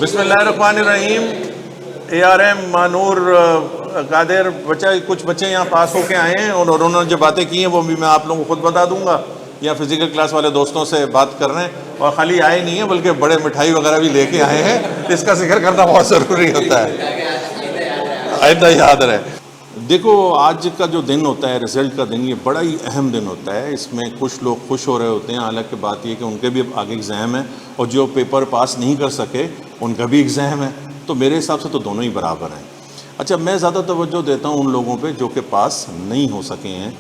بسم اللہ الرحمن الرحیم. ARM مانور قادر بچہ کچھ بچے یہاں پاس ہو کے آئے ہیں اور انہوں نے جو باتیں کی ہیں وہ بھی میں آپ لوگوں کو خود بتا دوں گا یا فزیکل کلاس والے دوستوں سے بات کر رہے ہیں. اور خالی آئے نہیں ہیں بلکہ بڑے مٹھائی وغیرہ بھی لے کے آئے ہیں. اس کا ذکر کرنا بہت ضروری ہوتا ہے, آئندہ یاد رہے. دیکھو آج کا جو دن ہوتا ہے رزلٹ کا دن, یہ بڑا ہی اہم دن ہوتا ہے. اس میں کچھ لوگ خوش ہو رہے ہوتے ہیں, حالانکہ بات یہ کہ ان کے بھی آگے ایگزام ہے اور جو پیپر پاس نہیں کر سکے ان کا بھی ایگزام ہے. تو میرے حساب سے تو دونوں ہی برابر ہیں. اچھا, میں زیادہ توجہ دیتا ہوں ان لوگوں پہ جو کہ پاس نہیں ہو سکے ہیں.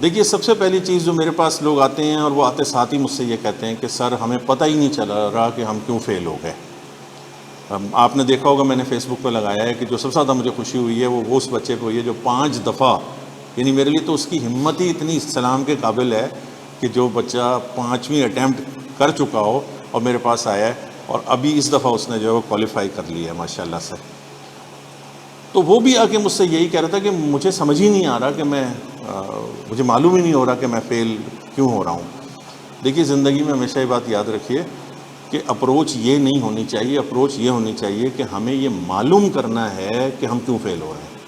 دیکھیے سب سے پہلی چیز جو میرے پاس لوگ آتے ہیں اور وہ آتے ساتھ ہی مجھ سے یہ کہتے ہیں کہ سر ہمیں پتہ ہی نہیں چلا رہا کہ ہم کیوں فیل ہو گئے. آپ نے دیکھا ہوگا میں نے فیس بک پہ لگایا ہے کہ جو سب سے زیادہ مجھے خوشی ہوئی ہے وہ اس بچے پہ ہوئی ہے جو 5 دفعہ, یعنی میرے لیے تو اس کی ہمت ہی اتنی سلام کے قابل ہے کہ جو بچہ 5ویں اٹیمپٹ کر چکا ہو اور میرے پاس آیا ہے اور ابھی اس دفعہ اس نے جو ہے وہ کوالیفائی کر لیا ہے ماشاء اللہ سے. تو وہ بھی آ کے مجھ سے یہی کہہ رہا تھا کہ مجھے سمجھ ہی نہیں آ رہا کہ مجھے معلوم ہی نہیں ہو رہا کہ میں فیل کیوں ہو رہا ہوں. دیکھیے زندگی میں ہمیشہ یہ بات یاد رکھیے کہ اپروچ یہ نہیں ہونی چاہیے, اپروچ یہ ہونی چاہیے کہ ہمیں یہ معلوم کرنا ہے کہ ہم کیوں فیل ہو رہے ہیں.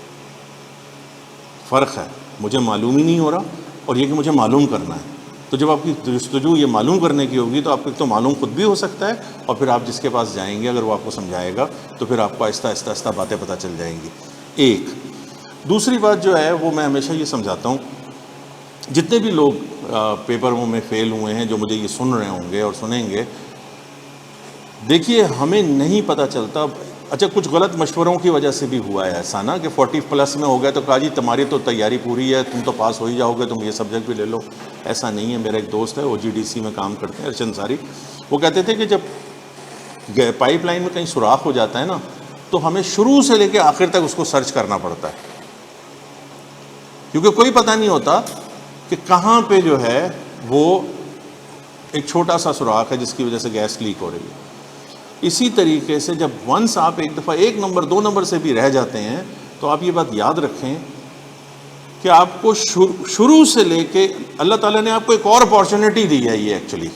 فرق ہے مجھے معلوم ہی نہیں ہو رہا اور یہ کہ مجھے معلوم کرنا ہے. تو جب آپ کی جستجو یہ معلوم کرنے کی ہوگی تو آپ کو ایک تو معلوم خود بھی ہو سکتا ہے اور پھر آپ جس کے پاس جائیں گے اگر وہ آپ کو سمجھائے گا تو پھر آپ کو آہستہ آہستہ باتیں پتہ چل جائیں گی. ایک دوسری بات جو ہے وہ میں ہمیشہ یہ سمجھاتا ہوں, جتنے بھی لوگ پیپروں میں فیل ہوئے ہیں جو مجھے یہ سن رہے ہوں گے اور سنیں گے, دیکھیے ہمیں نہیں پتہ چلتا. اچھا کچھ غلط مشوروں کی وجہ سے بھی ہوا ہے ایسا نا کہ 40+ میں ہو گیا تو کہا جی تمہاری تو تیاری پوری ہے, تم تو پاس ہو ہی جاؤ گے, تم یہ سبجیکٹ بھی لے لو. ایسا نہیں ہے. میرا ایک دوست ہے OGDC میں کام کرتے ہیں, ارشد انصاری, وہ کہتے تھے کہ جب پائپ لائن میں کہیں سوراخ ہو جاتا ہے نا تو ہمیں شروع سے لے کے آخر تک اس کو سرچ کرنا پڑتا ہے, کیونکہ کوئی پتہ نہیں ہوتا کہ کہاں پہ جو ہے وہ ایک چھوٹا سا سوراخ ہے جس کی وجہ سے گیس لیک ہو رہی ہے. اسی طریقے سے جب ونس آپ ایک دفعہ 1 نمبر 2 نمبر سے بھی رہ جاتے ہیں تو آپ یہ بات یاد رکھیں کہ آپ کو شروع سے لے کے اللہ تعالیٰ نے آپ کو ایک اور اپارچونیٹی دی ہے. یہ ایکچولی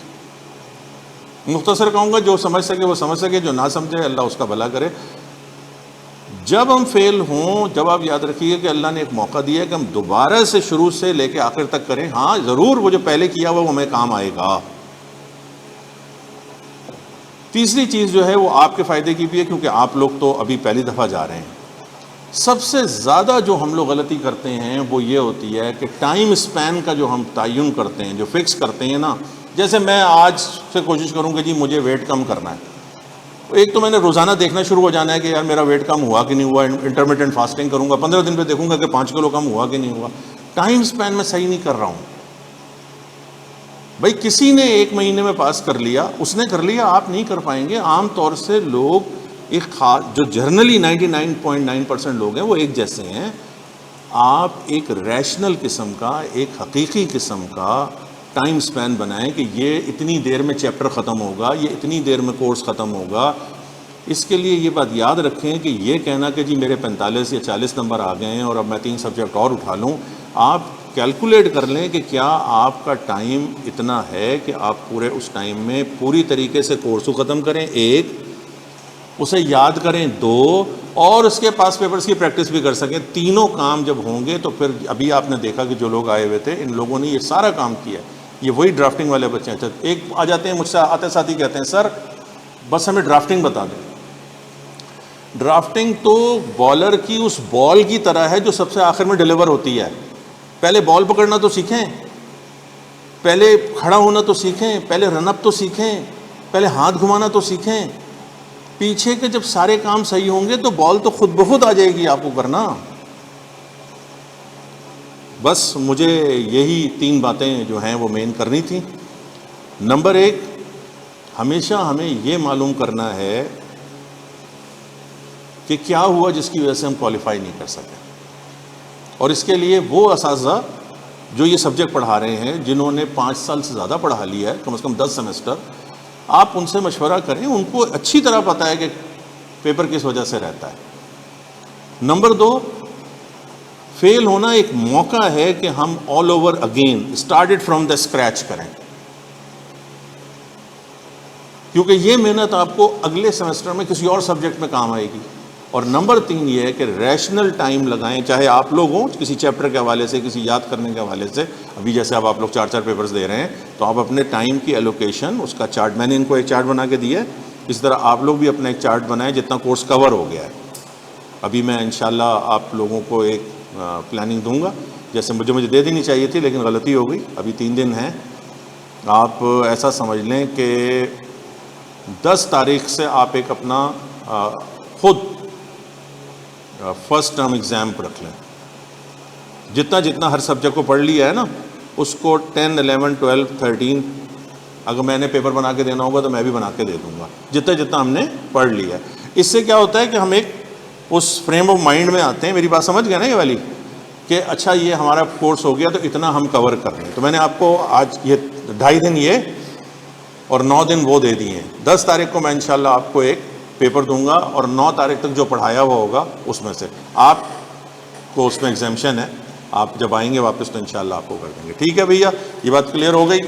مختصر کہوں گا, جو سمجھ سکے وہ سمجھ سکے, جو نہ سمجھے اللہ اس کا بھلا کرے. جب ہم فیل ہوں جب آپ یاد رکھیے کہ اللہ نے ایک موقع دیا ہے کہ ہم دوبارہ سے شروع سے لے کے آخر تک کریں. ہاں ضرور وہ جو پہلے کیا وہ ہمیں کام آئے گا. تیسری چیز جو ہے وہ آپ کے فائدے کی بھی ہے کیونکہ آپ لوگ تو ابھی پہلی دفعہ جا رہے ہیں. سب سے زیادہ جو ہم لوگ غلطی کرتے ہیں وہ یہ ہوتی ہے کہ ٹائم اسپین کا جو ہم تعین کرتے ہیں, جو فکس کرتے ہیں نا, جیسے میں آج سے کوشش کروں کہ جی مجھے ویٹ کم کرنا ہے. ایک تو میں نے روزانہ دیکھنا شروع ہو جانا ہے کہ یار میرا ویٹ کم ہوا کہ نہیں ہوا, انٹرمیٹنٹ فاسٹنگ کروں گا, 15 دن پہ دیکھوں گا کہ 5 کلو کم ہوا کہ نہیں ہوا. ٹائم اسپین میں صحیح نہیں کر رہا ہوں. بھائی کسی نے 1 مہینے میں پاس کر لیا, اس نے کر لیا, آپ نہیں کر پائیں گے. عام طور سے لوگ ایک جو جرنلی 99.9% لوگ ہیں وہ ایک جیسے ہیں. آپ ایک ریشنل قسم کا, ایک حقیقی قسم کا ٹائم سپین بنائیں کہ یہ اتنی دیر میں چیپٹر ختم ہوگا, یہ اتنی دیر میں کورس ختم ہوگا. اس کے لیے یہ بات یاد رکھیں کہ یہ کہنا کہ جی میرے 45 یا 40 نمبر آ گئے ہیں اور اب میں 3 سبجیکٹ اور اٹھا لوں, آپ کیلکولیٹ کر لیں کہ کیا آپ کا ٹائم اتنا ہے کہ آپ پورے اس ٹائم میں پوری طریقے سے کورس کو ختم کریں, 1 اسے یاد کریں, 2 اور اس کے پاس پیپرز کی پریکٹس بھی کر سکیں. تینوں کام جب ہوں گے تو پھر ابھی آپ نے دیکھا کہ جو لوگ آئے ہوئے تھے ان لوگوں نے یہ سارا کام کیا. یہ وہی ڈرافٹنگ والے بچے ہیں. ایک آ جاتے ہیں مجھ سے, آتے ساتھ ہی کہتے ہیں سر بس ہمیں ڈرافٹنگ بتا دیں. ڈرافٹنگ تو بالر کی اس بال کی طرح ہے جو سب سے آخر میں ڈیلیور ہوتی ہے. پہلے بال پکڑنا تو سیکھیں, پہلے کھڑا ہونا تو سیکھیں, پہلے رن اپ تو سیکھیں, پہلے ہاتھ گھمانا تو سیکھیں. پیچھے کے جب سارے کام صحیح ہوں گے تو بال تو خود بخود آ جائے گی آپ کو کرنا. بس مجھے یہی 3 باتیں جو ہیں وہ مین کرنی تھیں. نمبر 1, ہمیشہ ہمیں یہ معلوم کرنا ہے کہ کیا ہوا جس کی وجہ سے ہم کوالیفائی نہیں کر سکے. اور اس کے لیے وہ اساتذہ جو یہ سبجیکٹ پڑھا رہے ہیں, جنہوں نے 5 سال سے زیادہ پڑھا لیا ہے, کم از کم 10 سیمسٹر, آپ ان سے مشورہ کریں. ان کو اچھی طرح پتہ ہے کہ پیپر کس وجہ سے رہتا ہے. نمبر 2, فیل ہونا ایک موقع ہے کہ ہم all over again started from the scratch کریں. کیونکہ یہ محنت آپ کو اگلے سیمسٹر میں کسی اور سبجیکٹ میں کام آئے گی. اور نمبر 3 یہ ہے کہ ریشنل ٹائم لگائیں, چاہے آپ لوگ ہوں کسی چیپٹر کے حوالے سے, کسی یاد کرنے کے حوالے سے. ابھی جیسے اب آپ لوگ 4 پیپرز دے رہے ہیں, تو آپ اپنے ٹائم کی ایلوکیشن, اس کا چارٹ, میں نے ان کو ایک چارٹ بنا کے دیا ہے, اس طرح آپ لوگ بھی اپنا ایک چارٹ بنائیں جتنا کورس کور ہو گیا ہے. ابھی میں انشاءاللہ آپ لوگوں کو ایک پلاننگ دوں گا, جیسے مجھے دے دینی چاہیے تھی لیکن غلطی ہو گئی. ابھی 3 دن ہیں, آپ ایسا سمجھ لیں کہ 10 تاریخ سے آپ ایک اپنا خود فرسٹ ٹرم ایگزام پر رکھ لیں. جتنا ہر سبجیکٹ کو پڑھ لیا ہے نا, اس کو 10, 11, 12, 13 اگر میں نے پیپر بنا کے دینا ہوگا تو میں بھی بنا کے دے دوں گا, جتنا ہم نے پڑھ لیا ہے. اس سے کیا ہوتا ہے کہ ہم ایک اس فریم آف مائنڈ میں آتے ہیں. میری بات سمجھ گئے نا یہ والی, کہ اچھا یہ ہمارا کورس ہو گیا تو اتنا ہم کور کر رہے ہیں. تو میں نے آپ کو آج یہ 2.5 دن یہ اور 9 دن وہ دے دیے ہیں. 10 تاریخ کو میں انشاءاللہ آپ کو ایک پیپر دوں گا, اور 9 تاریخ تک جو پڑھایا ہوا ہوگا اس میں سے آپ کو, اس میں ایگزامشن ہے, آپ جب آئیں گے واپس تو انشاءاللہ آپ کو کر دیں گے. ٹھیک ہے بھیا, یہ بات کلیئر ہو گئی.